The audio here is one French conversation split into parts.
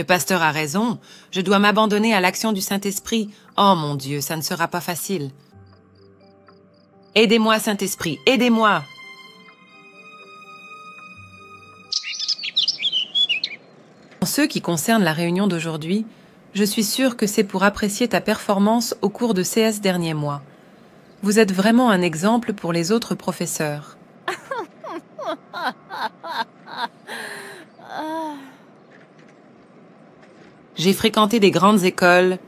pasteur a raison, je dois m'abandonner à l'action du Saint-Esprit. Oh mon Dieu, ça ne sera pas facile. Aidez-moi, Saint-Esprit, aidez-moi! En ce qui concerne la réunion d'aujourd'hui, je suis sûre que c'est pour apprécier ta performance au cours de ces derniers mois. Vous êtes vraiment un exemple pour les autres professeurs. J'ai fréquenté des grandes écoles.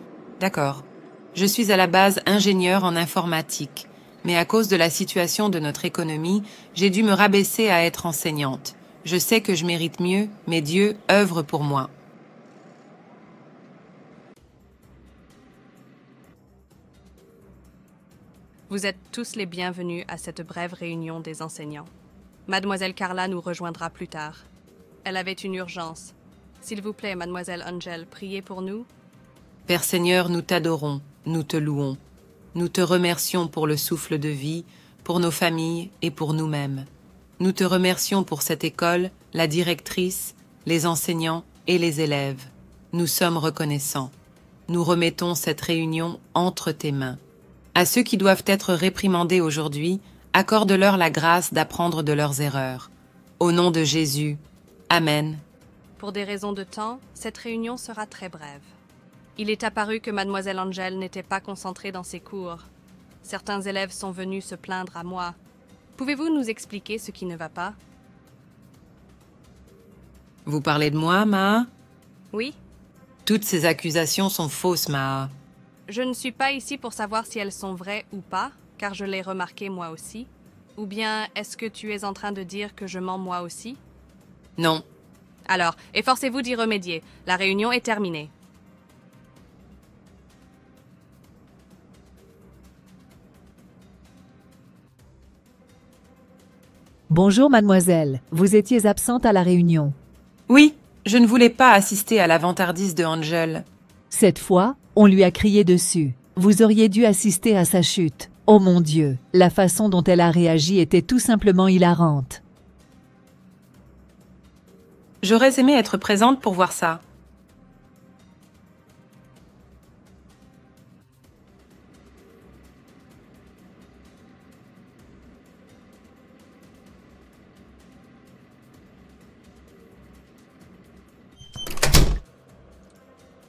D'accord. Je suis à la base ingénieur en informatique, mais à cause de la situation de notre économie, j'ai dû me rabaisser à être enseignante. Je sais que je mérite mieux, mais Dieu œuvre pour moi. Vous êtes tous les bienvenus à cette brève réunion des enseignants. Mademoiselle Carla nous rejoindra plus tard. Elle avait une urgence. S'il vous plaît, Mademoiselle Angel, priez pour nous. Père Seigneur, nous t'adorons, nous te louons. Nous te remercions pour le souffle de vie, pour nos familles et pour nous-mêmes. Nous te remercions pour cette école, la directrice, les enseignants et les élèves. Nous sommes reconnaissants. Nous remettons cette réunion entre tes mains. À ceux qui doivent être réprimandés aujourd'hui, accorde-leur la grâce d'apprendre de leurs erreurs. Au nom de Jésus, Amen. Pour des raisons de temps, cette réunion sera très brève. Il est apparu que Mademoiselle Angel n'était pas concentrée dans ses cours. Certains élèves sont venus se plaindre à moi. Pouvez-vous nous expliquer ce qui ne va pas? Vous parlez de moi, Maa? Oui? Toutes ces accusations sont fausses, Maa. Je ne suis pas ici pour savoir si elles sont vraies ou pas, car je l'ai remarqué moi aussi. Ou bien, est-ce que tu es en train de dire que je mens moi aussi? Non. Alors, efforcez-vous d'y remédier. La réunion est terminée. Bonjour mademoiselle, vous étiez absente à la réunion. Oui, je ne voulais pas assister à la vantardise de Angel. Cette fois, on lui a crié dessus. Vous auriez dû assister à sa chute. Oh mon Dieu, la façon dont elle a réagi était tout simplement hilarante. J'aurais aimé être présente pour voir ça.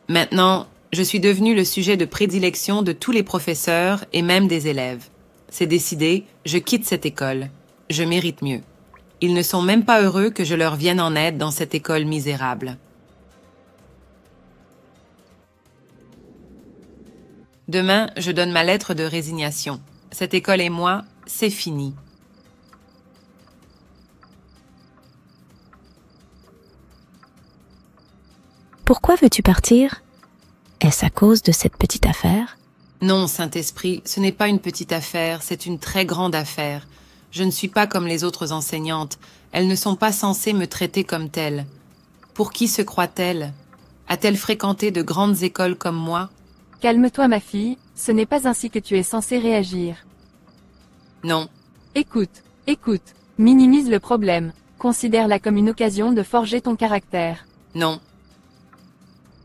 Maintenant, je suis devenue le sujet de prédilection de tous les professeurs et même des élèves. C'est décidé, je quitte cette école. Je mérite mieux. Ils ne sont même pas heureux que je leur vienne en aide dans cette école misérable. Demain, je donne ma lettre de résignation. Cette école et moi, c'est fini. Pourquoi veux-tu partir? Est-ce à cause de cette petite affaire? Non, Saint-Esprit, ce n'est pas une petite affaire, c'est une très grande affaire. Je ne suis pas comme les autres enseignantes. Elles ne sont pas censées me traiter comme telle. Pour qui se croit-elle? A-t-elle fréquenté de grandes écoles comme moi? Calme-toi ma fille, ce n'est pas ainsi que tu es censée réagir. Non. Écoute, minimise le problème. Considère-la comme une occasion de forger ton caractère. Non.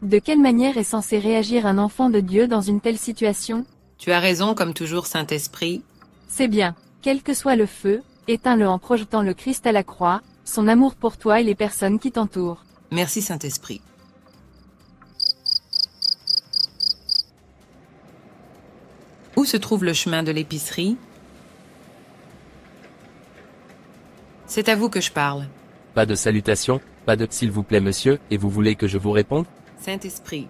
De quelle manière est censé réagir un enfant de Dieu dans une telle situation? Tu as raison comme toujours, Saint-Esprit. C'est bien. Quel que soit le feu, éteins-le en projetant le Christ à la croix, son amour pour toi et les personnes qui t'entourent. Merci, Saint-Esprit. Où se trouve le chemin de l'épicerie? C'est à vous que je parle. Pas de salutation, pas de « s'il vous plaît monsieur » et vous voulez que je vous réponde? Saint-Esprit.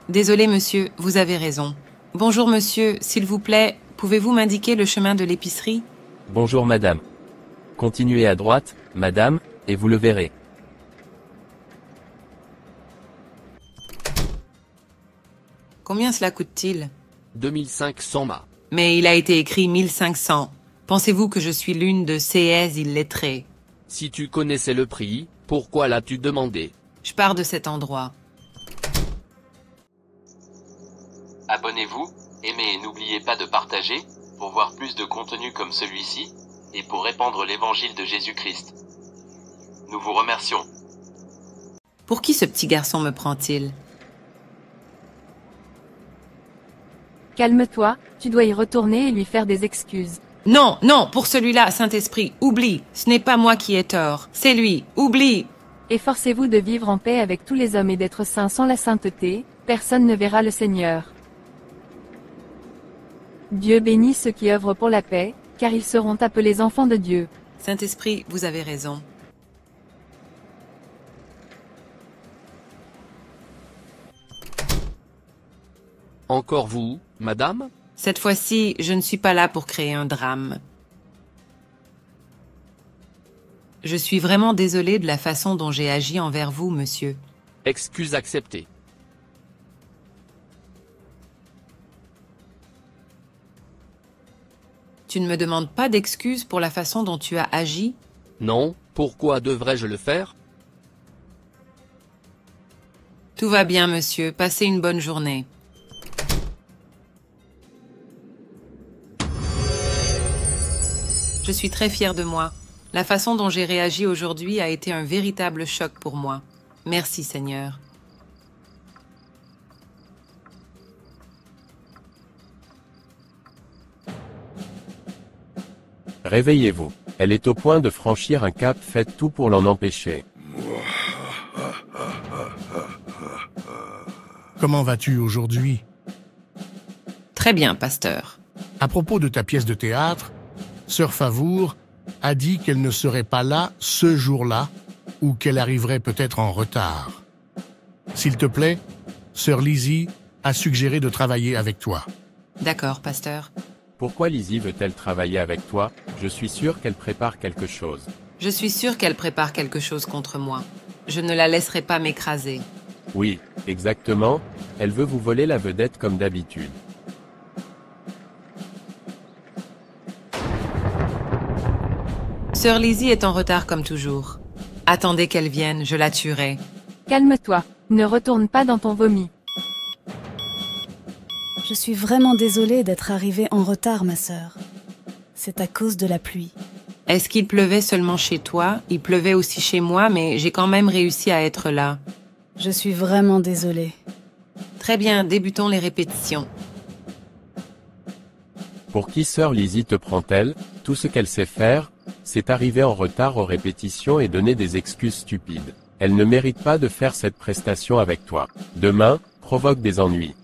Désolé, monsieur, vous avez raison. Bonjour, monsieur, s'il vous plaît, pouvez-vous m'indiquer le chemin de l'épicerie? Bonjour madame. Continuez à droite, madame, et vous le verrez. Combien cela coûte-t-il? 2500 mâts. Mais il a été écrit 1500. Pensez-vous que je suis l'une de ces illettrés? Si tu connaissais le prix, pourquoi l'as-tu demandé? Je pars de cet endroit. Abonnez-vous, aimez et n'oubliez pas de partager, pour voir plus de contenu comme celui-ci, et pour répandre l'évangile de Jésus-Christ. Nous vous remercions. Pour qui ce petit garçon me prend-il? Calme-toi, tu dois y retourner et lui faire des excuses. Non, non, pour celui-là, Saint-Esprit, oublie. Ce n'est pas moi qui ai tort, c'est lui, oublie. Efforcez-vous de vivre en paix avec tous les hommes et d'être saints. Sans la sainteté, personne ne verra le Seigneur. Dieu bénit ceux qui œuvrent pour la paix, car ils seront appelés enfants de Dieu. Saint-Esprit, vous avez raison. Encore vous, madame? Cette fois-ci, je ne suis pas là pour créer un drame. Je suis vraiment désolée de la façon dont j'ai agi envers vous, monsieur. Excuse acceptée. Tu ne me demandes pas d'excuses pour la façon dont tu as agi? Non, pourquoi devrais-je le faire? Tout va bien, monsieur. Passez une bonne journée. Je suis très fière de moi. La façon dont j'ai réagi aujourd'hui a été un véritable choc pour moi. Merci, Seigneur. Réveillez-vous. Elle est au point de franchir un cap, faites tout pour l'en empêcher. Comment vas-tu aujourd'hui? Très bien, pasteur. À propos de ta pièce de théâtre, Sœur Favour a dit qu'elle ne serait pas là ce jour-là ou qu'elle arriverait peut-être en retard. S'il te plaît, Sœur Lizzie a suggéré de travailler avec toi. D'accord, pasteur. Pourquoi Lizzie veut-elle travailler avec toi? Je suis sûr qu'elle prépare quelque chose. Je suis sûre qu'elle prépare quelque chose contre moi. Je ne la laisserai pas m'écraser. Oui, exactement, elle veut vous voler la vedette comme d'habitude. Sœur Lizzie est en retard comme toujours. Attendez qu'elle vienne, je la tuerai. Calme-toi, ne retourne pas dans ton vomi. Je suis vraiment désolée d'être arrivée en retard, ma sœur. C'est à cause de la pluie. Est-ce qu'il pleuvait seulement chez toi? Il pleuvait aussi chez moi, mais j'ai quand même réussi à être là. Je suis vraiment désolée. Très bien, débutons les répétitions. Pour qui Sœur Lizzie te prend-elle? Tout ce qu'elle sait faire, c'est arriver en retard aux répétitions et donner des excuses stupides. Elle ne mérite pas de faire cette prestation avec toi. Demain, provoque des ennuis.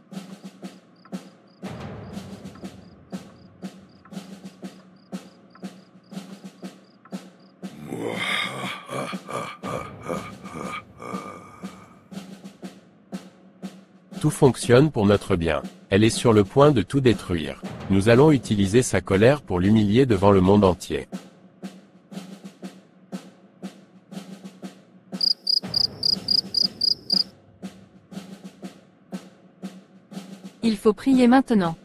Tout fonctionne pour notre bien. Elle est sur le point de tout détruire. Nous allons utiliser sa colère pour l'humilier devant le monde entier. Il faut prier maintenant.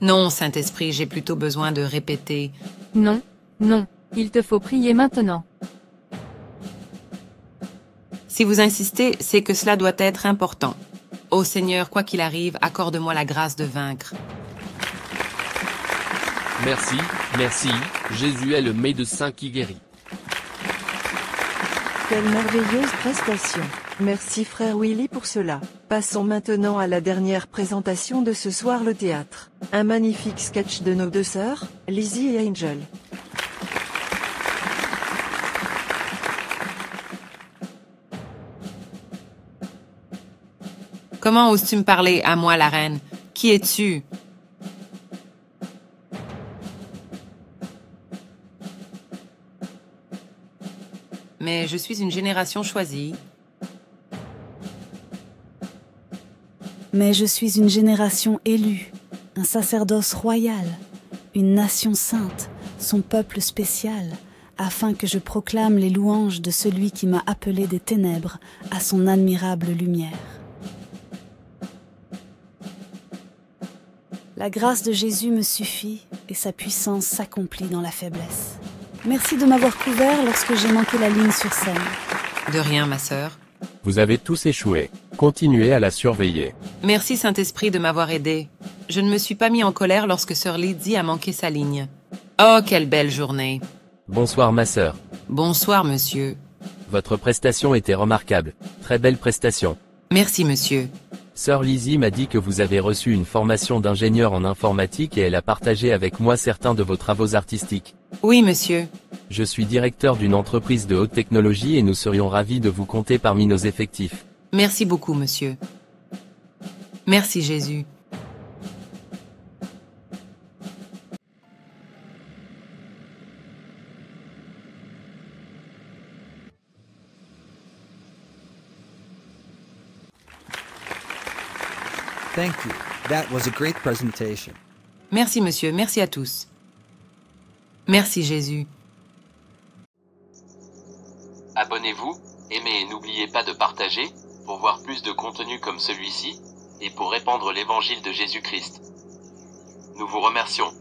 Non, Saint-Esprit, j'ai plutôt besoin de répéter. Non, non, il te faut prier maintenant. Si vous insistez, c'est que cela doit être important. Ô Seigneur, quoi qu'il arrive, accorde-moi la grâce de vaincre. Merci, merci, Jésus est le médecin qui guérit. Quelle merveilleuse prestation. Merci frère Willy pour cela. Passons maintenant à la dernière présentation de ce soir, le théâtre. Un magnifique sketch de nos deux sœurs, Lizzie et Angel. Comment oses-tu me parler, à moi, la reine? Qui es-tu? Mais je suis une génération choisie. Mais je suis une génération élue, un sacerdoce royal, une nation sainte, son peuple spécial, afin que je proclame les louanges de celui qui m'a appelé des ténèbres à son admirable lumière. La grâce de Jésus me suffit et sa puissance s'accomplit dans la faiblesse. Merci de m'avoir couvert lorsque j'ai manqué la ligne sur scène. De rien, ma sœur. Vous avez tous échoué. Continuez à la surveiller. Merci, Saint-Esprit, de m'avoir aidé. Je ne me suis pas mis en colère lorsque Sœur Lizzie a manqué sa ligne. Oh, quelle belle journée! Bonsoir ma sœur. Bonsoir, monsieur. Votre prestation était remarquable. Très belle prestation. Merci, monsieur. Sœur Lizzie m'a dit que vous avez reçu une formation d'ingénieur en informatique et elle a partagé avec moi certains de vos travaux artistiques. Oui, monsieur. Je suis directeur d'une entreprise de haute technologie et nous serions ravis de vous compter parmi nos effectifs. Merci beaucoup, monsieur. Merci, Jésus. Thank you. That was a great presentation. Merci, monsieur. Merci à tous. Merci, Jésus. Abonnez-vous, aimez et n'oubliez pas de partager, pour voir plus de contenu comme celui-ci, et pour répandre l'évangile de Jésus-Christ. Nous vous remercions.